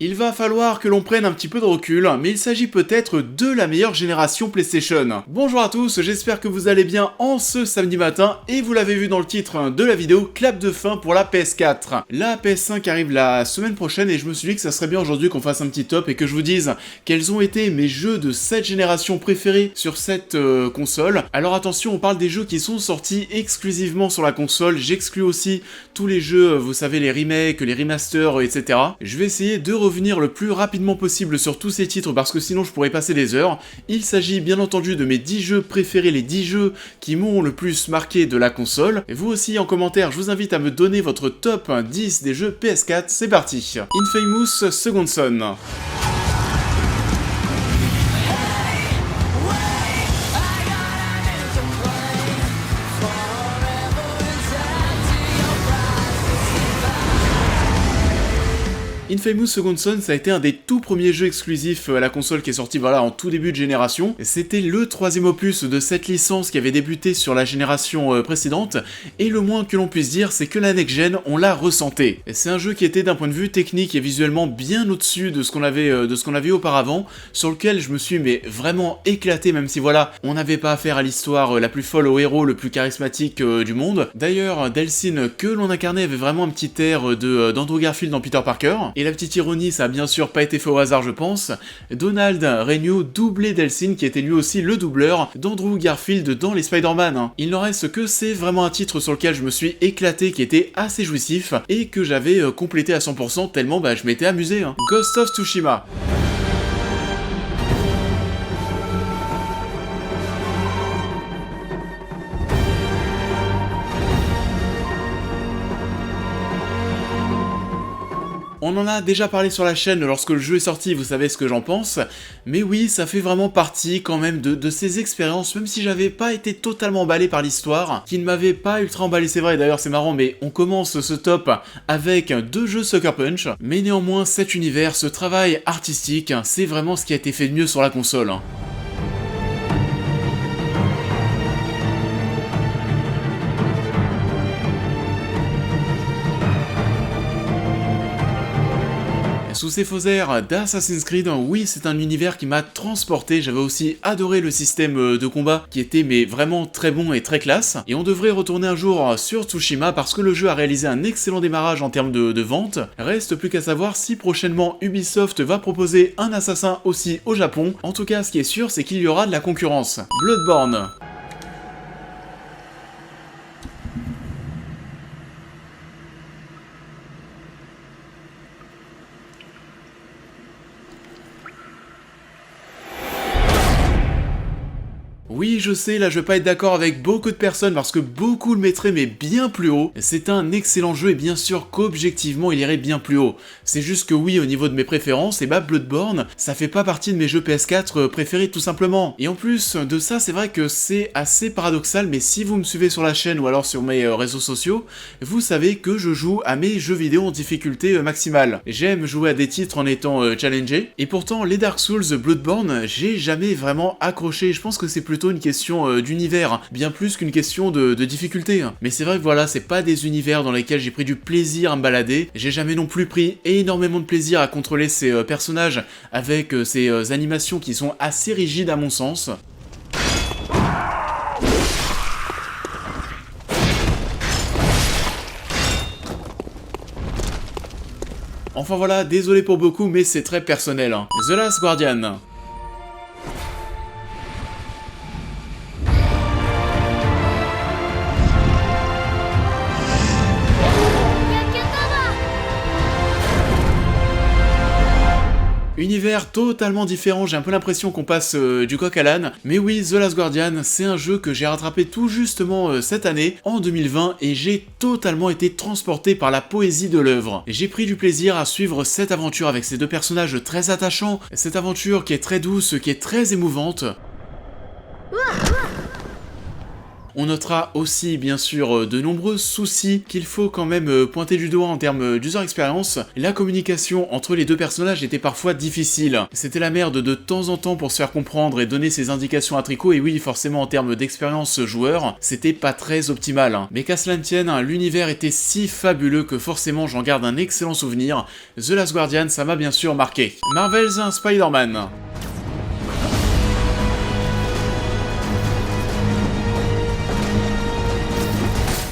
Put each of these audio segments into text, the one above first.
Il va falloir que l'on prenne un petit peu de recul, mais il s'agit peut-être de la meilleure génération PlayStation. Bonjour à tous, j'espère que vous allez bien en ce samedi matin, et vous l'avez vu dans le titre de la vidéo, clap de fin pour la PS4. La PS5 arrive la semaine prochaine et je me suis dit que ça serait bien aujourd'hui qu'on fasse un petit top et que je vous dise quels ont été mes jeux de cette génération préférés sur cette console. Alors attention, on parle des jeux qui sont sortis exclusivement sur la console, j'exclus aussi tous les jeux, vous savez, les remakes, les remasters, etc. Je vais essayer de revenir le plus rapidement possible sur tous ces titres parce que sinon je pourrais passer des heures. Il s'agit bien entendu de mes 10 jeux préférés, les 10 jeux qui m'ont le plus marqué de la console. Et vous aussi en commentaire, je vous invite à me donner votre top 10 des jeux PS4, c'est parti. Infamous Second Son. Infamous Second Son, ça a été un des tout premiers jeux exclusifs à la console qui est sorti en tout début de génération. C'était le troisième opus de cette licence qui avait débuté sur la génération précédente, et le moins que l'on puisse dire, c'est que la next-gen, on l'a ressenté. C'est un jeu qui était d'un point de vue technique et visuellement bien au-dessus de ce qu'on avait eu auparavant, sur lequel je me suis vraiment éclaté, même si on n'avait pas affaire à l'histoire la plus folle, au héros le plus charismatique du monde. D'ailleurs, Delsin que l'on incarnait avait vraiment un petit air d'Andrew Garfield dans Peter Parker. Et la petite ironie, ça a bien sûr pas été fait au hasard je pense, Donald Renew doublait Delsin qui était lui aussi le doubleur d'Andrew Garfield dans les Spider-Man. Il n'en reste que c'est vraiment un titre sur lequel je me suis éclaté, qui était assez jouissif et que j'avais complété à 100% tellement je m'étais amusé. Ghost of Tsushima. On en a déjà parlé sur la chaîne lorsque le jeu est sorti, vous savez ce que j'en pense, mais oui, ça fait vraiment partie quand même de ces expériences, même si j'avais pas été totalement emballé par l'histoire, qui ne m'avait pas ultra emballé, c'est vrai, d'ailleurs c'est marrant, mais on commence ce top avec 2 jeux Sucker Punch, mais néanmoins cet univers, ce travail artistique, c'est vraiment ce qui a été fait de mieux sur la console. Sous ces faux airs d'Assassin's Creed, oui, c'est un univers qui m'a transporté, j'avais aussi adoré le système de combat qui était vraiment très bon et très classe, et on devrait retourner un jour sur Tsushima parce que le jeu a réalisé un excellent démarrage en termes de vente. Reste plus qu'à savoir si prochainement Ubisoft va proposer un assassin aussi au Japon. En tout cas, ce qui est sûr, c'est qu'il y aura de la concurrence. Bloodborne. Oui, je sais, là je vais pas être d'accord avec beaucoup de personnes parce que beaucoup le mettraient bien plus haut. C'est un excellent jeu et bien sûr qu'objectivement il irait bien plus haut. C'est juste que oui, au niveau de mes préférences, Bloodborne, ça fait pas partie de mes jeux PS4 préférés tout simplement. Et en plus de ça, c'est vrai que c'est assez paradoxal, mais si vous me suivez sur la chaîne ou alors sur mes réseaux sociaux, vous savez que je joue à mes jeux vidéo en difficulté maximale. J'aime jouer à des titres en étant challengé, et pourtant les Dark Souls, Bloodborne, j'ai jamais vraiment accroché. Je pense que c'est plutôt une question d'univers, bien plus qu'une question de difficulté. Mais c'est vrai que c'est pas des univers dans lesquels j'ai pris du plaisir à me balader. J'ai jamais non plus pris énormément de plaisir à contrôler ces personnages avec ces animations qui sont assez rigides à mon sens. Enfin voilà, désolé pour beaucoup, mais c'est très personnel. The Last Guardian. Univers totalement différent, j'ai un peu l'impression qu'on passe du coq à l'âne, mais oui, The Last Guardian, c'est un jeu que j'ai rattrapé tout justement cette année, en 2020, et j'ai totalement été transporté par la poésie de l'œuvre. J'ai pris du plaisir à suivre cette aventure avec ces 2 personnages très attachants, cette aventure qui est très douce, qui est très émouvante. On notera aussi bien sûr de nombreux soucis qu'il faut quand même pointer du doigt en termes d'user experience. La communication entre les deux personnages était parfois difficile. C'était la merde de temps en temps pour se faire comprendre et donner ses indications à Trico, et oui, forcément en termes d'expérience joueur, c'était pas très optimal. Mais qu'à cela ne tienne, l'univers était si fabuleux que forcément j'en garde un excellent souvenir. The Last Guardian, ça m'a bien sûr marqué. Marvel's Spider-Man.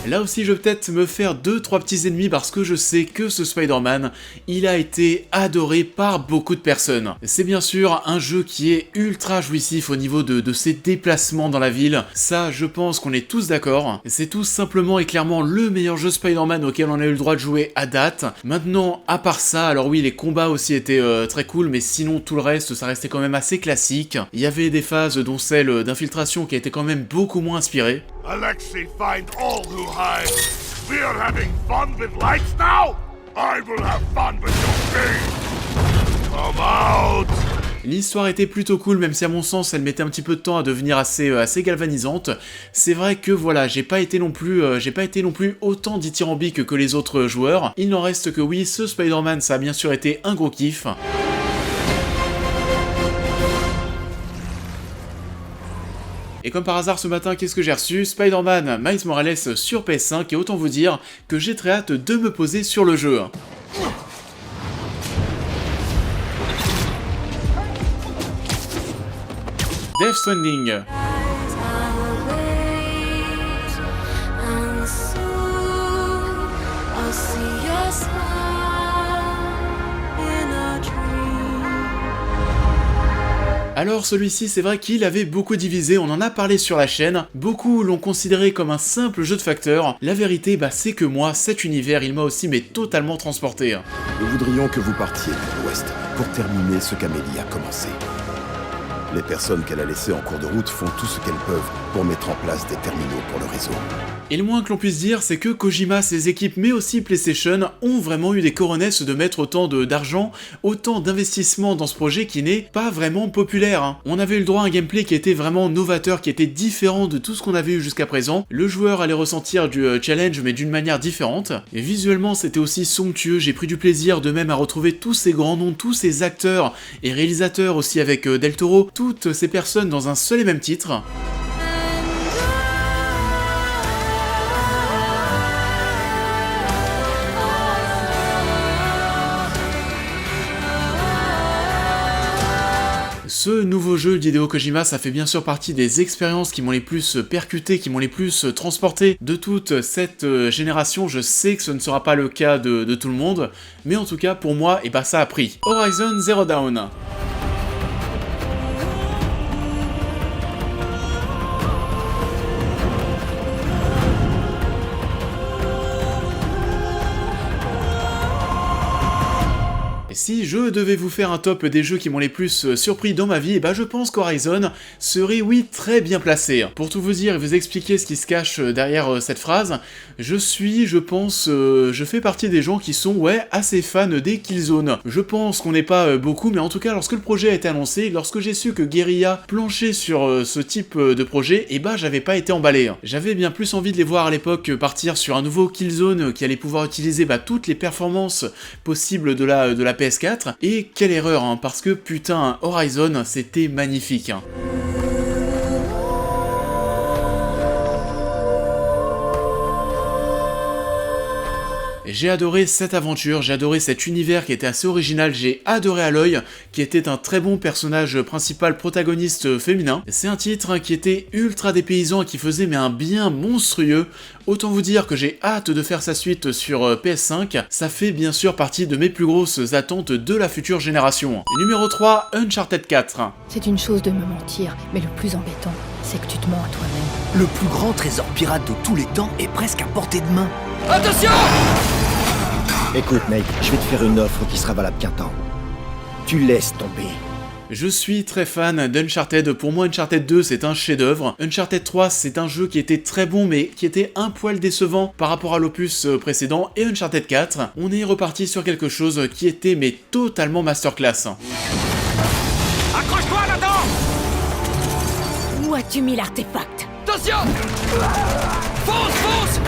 Là aussi je vais peut-être me faire 2-3 petits ennemis parce que je sais que ce Spider-Man, il a été adoré par beaucoup de personnes. C'est bien sûr un jeu qui est ultra jouissif au niveau de ses déplacements dans la ville, ça je pense qu'on est tous d'accord. C'est tout simplement et clairement le meilleur jeu Spider-Man auquel on a eu le droit de jouer à date. Maintenant, à part ça, alors oui, les combats aussi étaient très cool, mais sinon tout le reste, ça restait quand même assez classique. Il y avait des phases dont celle d'infiltration qui a été quand même beaucoup moins inspirée. Alexei, find all who hide. We are having fun with lights now. I will have fun with your game. Come out. L'histoire était plutôt cool, même si à mon sens elle mettait un petit peu de temps à devenir assez galvanisante. C'est vrai que voilà, j'ai pas été non plus autant dithyrambique que les autres joueurs. Il n'en reste que oui, ce Spider-Man ça a bien sûr été un gros kiff. Et comme par hasard ce matin, qu'est-ce que j'ai reçu? Spider-Man Miles Morales sur PS5, et autant vous dire que j'ai très hâte de me poser sur le jeu. Death Stranding. Alors celui-ci, c'est vrai qu'il avait beaucoup divisé, on en a parlé sur la chaîne, beaucoup l'ont considéré comme un simple jeu de facteurs. La vérité, c'est que moi, cet univers, il m'a aussi totalement transporté. Nous voudrions que vous partiez vers l'ouest pour terminer ce qu'Amélie a commencé. Les personnes qu'elle a laissées en cours de route font tout ce qu'elles peuvent pour mettre en place des terminaux pour le réseau. Et le moins que l'on puisse dire, c'est que Kojima, ses équipes, mais aussi PlayStation, ont vraiment eu des coronesses de mettre autant d'argent, autant d'investissement dans ce projet qui n'est pas vraiment populaire. On avait eu le droit à un gameplay qui était vraiment novateur, qui était différent de tout ce qu'on avait eu jusqu'à présent. Le joueur allait ressentir du challenge, mais d'une manière différente. Et visuellement, c'était aussi somptueux, j'ai pris du plaisir de même à retrouver tous ces grands noms, tous ces acteurs et réalisateurs aussi avec Del Toro, toutes ces personnes dans un seul et même titre. Ce nouveau jeu d'Hideo Kojima, ça fait bien sûr partie des expériences qui m'ont les plus percuté, qui m'ont les plus transporté de toute cette génération. Je sais que ce ne sera pas le cas de tout le monde, mais en tout cas pour moi, ça a pris. Horizon Zero Dawn. Si je devais vous faire un top des jeux qui m'ont les plus surpris dans ma vie, je pense qu'Horizon serait, oui, très bien placé. Pour tout vous dire et vous expliquer ce qui se cache derrière cette phrase, je fais partie des gens qui sont, assez fans des Killzone. Je pense qu'on n'est pas beaucoup, mais en tout cas, lorsque le projet a été annoncé, lorsque j'ai su que Guerrilla planchait sur ce type de projet, j'avais pas été emballé. J'avais bien plus envie de les voir à l'époque partir sur un nouveau Killzone qui allait pouvoir utiliser toutes les performances possibles de la PS4, et quelle erreur, parce que putain, Horizon, c'était magnifique. J'ai adoré cette aventure, j'ai adoré cet univers qui était assez original, j'ai adoré Aloy, qui était un très bon personnage principal protagoniste féminin. C'est un titre qui était ultra dépaysant et qui faisait un bien monstrueux. Autant vous dire que j'ai hâte de faire sa suite sur PS5, ça fait bien sûr partie de mes plus grosses attentes de la future génération. Numéro 3, Uncharted 4. C'est une chose de me mentir, mais le plus embêtant, c'est que tu te mens à toi-même. Le plus grand trésor pirate de tous les temps est presque à portée de main. Attention! Écoute, Nate, je vais te faire une offre qui sera valable qu'un temps. Tu laisses tomber. Je suis très fan d'Uncharted, pour moi Uncharted 2 c'est un chef-d'œuvre, Uncharted 3 c'est un jeu qui était très bon mais qui était un poil décevant par rapport à l'opus précédent, et Uncharted 4, on est reparti sur quelque chose qui était totalement masterclass. Accroche-toi là-dedans! Où as-tu mis l'artefact? Dans Attention! Fonce, fonce!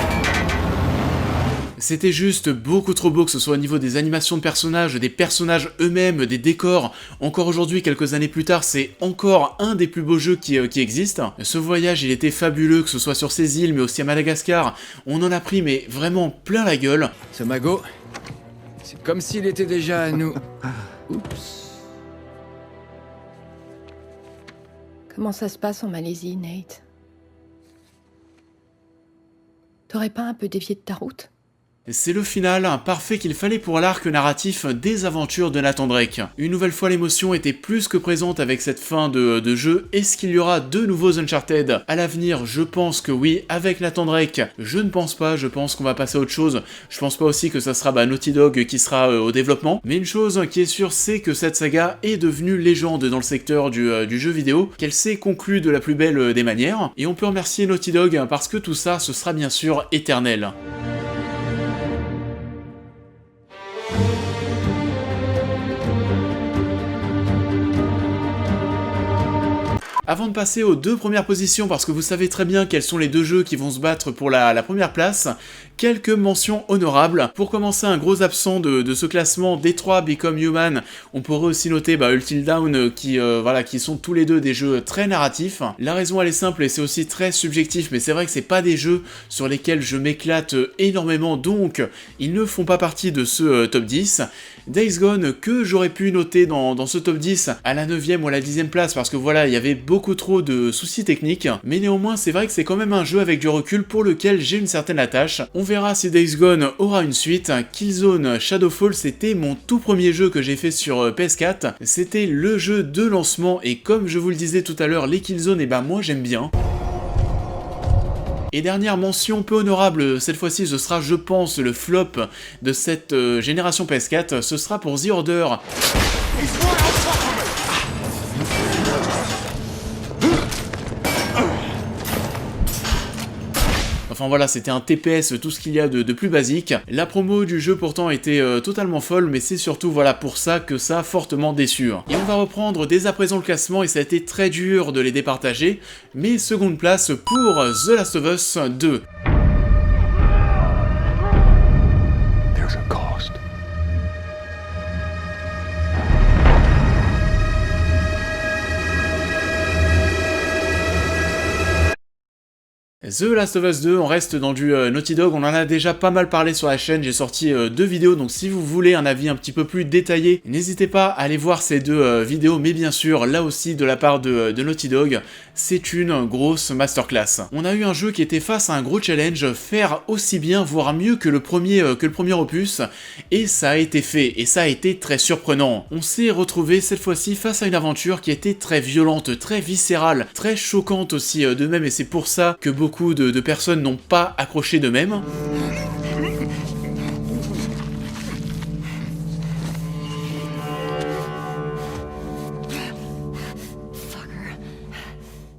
C'était juste beaucoup trop beau, que ce soit au niveau des animations de personnages, des personnages eux-mêmes, des décors. Encore aujourd'hui, quelques années plus tard, c'est encore un des plus beaux jeux qui existent. Ce voyage, il était fabuleux, que ce soit sur ces îles, mais aussi à Madagascar. On en a pris, mais vraiment plein la gueule. Ce magot, c'est comme s'il était déjà à nous. Oups. Comment ça se passe en Malaisie, Nate? T'aurais pas un peu dévié de ta route? C'est le final, parfait qu'il fallait pour l'arc narratif des aventures de Nathan Drake. Une nouvelle fois, l'émotion était plus que présente avec cette fin de jeu. Est-ce qu'il y aura de nouveaux Uncharted à l'avenir? Je pense que oui. Avec Nathan Drake, je ne pense pas, je pense qu'on va passer à autre chose. Je pense pas aussi que ça sera Naughty Dog qui sera au développement. Mais une chose qui est sûre, c'est que cette saga est devenue légende dans le secteur du jeu vidéo, qu'elle s'est conclue de la plus belle des manières. Et on peut remercier Naughty Dog parce que tout ça, ce sera bien sûr éternel. Avant de passer aux deux premières positions, parce que vous savez très bien quels sont les deux jeux qui vont se battre pour la première place, quelques mentions honorables. Pour commencer, un gros absent de ce classement, Detroit Become Human. On pourrait aussi noter Until Dawn, qui sont tous les deux des jeux très narratifs. La raison elle est simple et c'est aussi très subjectif, mais c'est vrai que c'est pas des jeux sur lesquels je m'éclate énormément, donc ils ne font pas partie de ce top 10. Days Gone, que j'aurais pu noter dans ce top 10 à la 9ème ou à la 10ème place, parce que voilà, il y avait beaucoup trop de soucis techniques, mais néanmoins c'est vrai que c'est quand même un jeu avec du recul pour lequel j'ai une certaine attache. On verra si Days Gone aura une suite. Killzone Shadowfall, c'était mon tout premier jeu que j'ai fait sur PS4, c'était le jeu de lancement, et comme je vous le disais tout à l'heure, les Killzone, et moi j'aime bien. Et dernière mention peu honorable, cette fois-ci ce sera je pense le flop de cette génération PS4, ce sera pour The Order. Enfin voilà, c'était un TPS, tout ce qu'il y a de plus basique. La promo du jeu pourtant était totalement folle, mais c'est surtout voilà pour ça que ça a fortement déçu. Et on va reprendre dès à présent le classement, et ça a été très dur de les départager, mais seconde place pour The Last of Us 2. There's a cost. The Last of Us 2, on reste dans du Naughty Dog, on en a déjà pas mal parlé sur la chaîne, j'ai sorti 2 vidéos, donc si vous voulez un avis un petit peu plus détaillé, n'hésitez pas à aller voir ces 2 vidéos, mais bien sûr, là aussi, de la part de Naughty Dog, c'est une grosse masterclass. On a eu un jeu qui était face à un gros challenge, faire aussi bien, voire mieux que le premier opus, et ça a été fait, et ça a été très surprenant. On s'est retrouvé cette fois-ci face à une aventure qui était très violente, très viscérale, très choquante aussi de même, et c'est pour ça que beaucoup de personnes n'ont pas accroché d'eux-mêmes.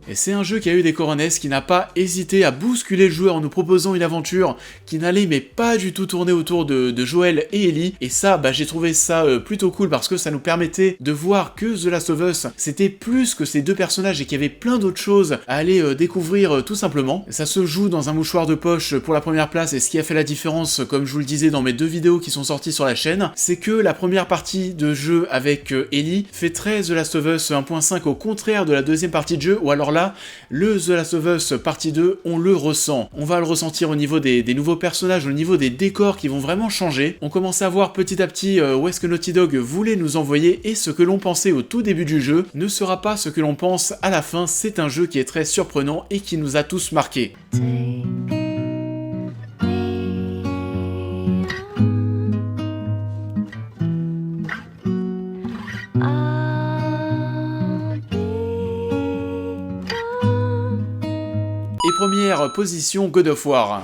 Et c'est un jeu qui a eu des coronesses, qui n'a pas hésité à bousculer le joueur en nous proposant une aventure qui n'allait mais pas du tout tourner autour de Joel et Ellie. Et ça, j'ai trouvé ça plutôt cool parce que ça nous permettait de voir que The Last of Us, c'était plus que ces 2 personnages et qu'il y avait plein d'autres choses à aller découvrir tout simplement. Ça se joue dans un mouchoir de poche pour la première place, et ce qui a fait la différence, comme je vous le disais dans mes 2 vidéos qui sont sorties sur la chaîne, c'est que la première partie de jeu avec Ellie fait très The Last of Us 1.5 au contraire de la deuxième partie de jeu, ou alors là, le The Last of Us partie 2, on le ressent. On va le ressentir au niveau des nouveaux personnages, au niveau des décors qui vont vraiment changer. On commence à voir petit à petit où est-ce que Naughty Dog voulait nous envoyer, et ce que l'on pensait au tout début du jeu ne sera pas ce que l'on pense à la fin. C'est un jeu qui est très surprenant et qui nous a tous marqués. Et première position, God of War.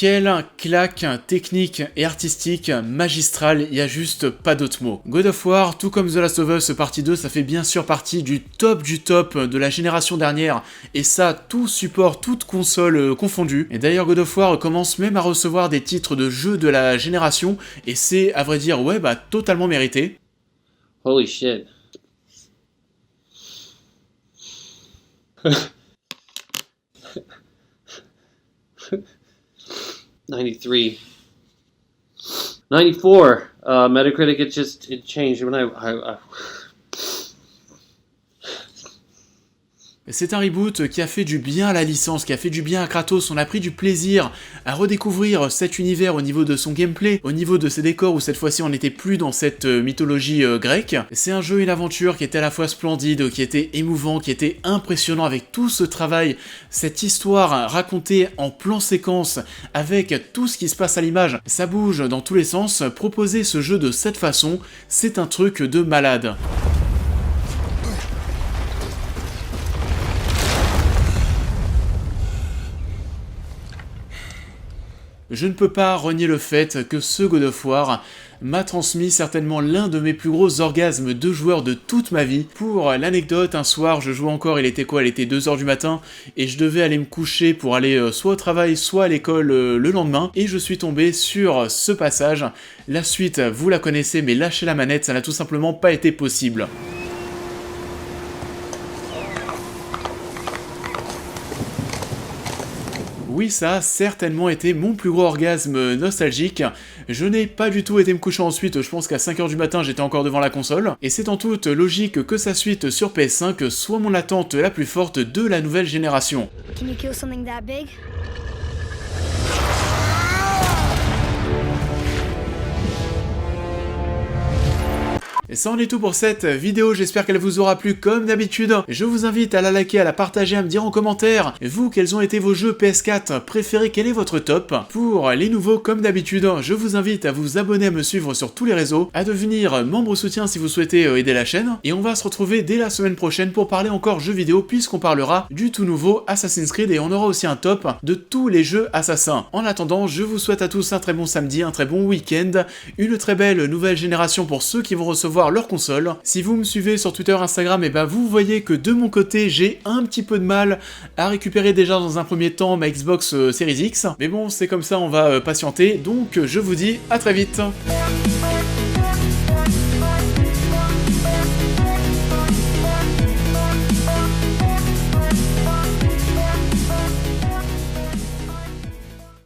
Quelle claque technique et artistique magistrale, il y a juste pas d'autres mots. God of War, tout comme The Last of Us Partie 2, ça fait bien sûr partie du top de la génération dernière, et ça, tout support, toute console confondue. Et d'ailleurs, God of War commence même à recevoir des titres de jeux de la génération, et c'est, à vrai dire, ouais, bah, totalement mérité. Holy shit. '93, '94. Metacritic. It changed when I C'est un reboot qui a fait du bien à la licence, qui a fait du bien à Kratos. On a pris du plaisir à redécouvrir cet univers au niveau de son gameplay, au niveau de ses décors, où cette fois-ci on n'était plus dans cette mythologie grecque. C'est un jeu, une aventure qui était à la fois splendide, qui était émouvant, qui était impressionnant avec tout ce travail, cette histoire racontée en plan séquence, avec tout ce qui se passe à l'image. Ça bouge dans tous les sens. Proposer ce jeu de cette façon, c'est un truc de malade. Je ne peux pas renier le fait que ce God of War m'a transmis certainement l'un de mes plus gros orgasmes de joueur de toute ma vie. Pour l'anecdote, un soir, je jouais encore, il était 2h du matin, et je devais aller me coucher pour aller soit au travail, soit à l'école le lendemain, et je suis tombé sur ce passage. La suite, vous la connaissez, mais lâcher la manette, ça n'a tout simplement pas été possible. Oui, ça a certainement été mon plus gros orgasme nostalgique. Je n'ai pas du tout été me coucher ensuite, je pense qu'à 5h du matin j'étais encore devant la console, et c'est en toute logique que sa suite sur PS5 soit mon attente la plus forte de la nouvelle génération. Can you kill something that big? Et ça en est tout pour cette vidéo, j'espère qu'elle vous aura plu comme d'habitude. Je vous invite à la liker, à la partager, à me dire en commentaire, vous, quels ont été vos jeux PS4 préférés, quel est votre top. Pour les nouveaux, comme d'habitude, je vous invite à vous abonner, à me suivre sur tous les réseaux, à devenir membre soutien si vous souhaitez aider la chaîne, et on va se retrouver dès la semaine prochaine pour parler encore jeux vidéo, puisqu'on parlera du tout nouveau Assassin's Creed, et on aura aussi un top de tous les jeux assassins. En attendant, je vous souhaite à tous un très bon samedi, un très bon week-end, une très belle nouvelle génération pour ceux qui vont recevoir leur console. Si vous me suivez sur Twitter, Instagram, et ben vous voyez que de mon côté j'ai un petit peu de mal à récupérer déjà dans un premier temps ma Xbox Series X, mais bon c'est comme ça, on va patienter, donc je vous dis à très vite.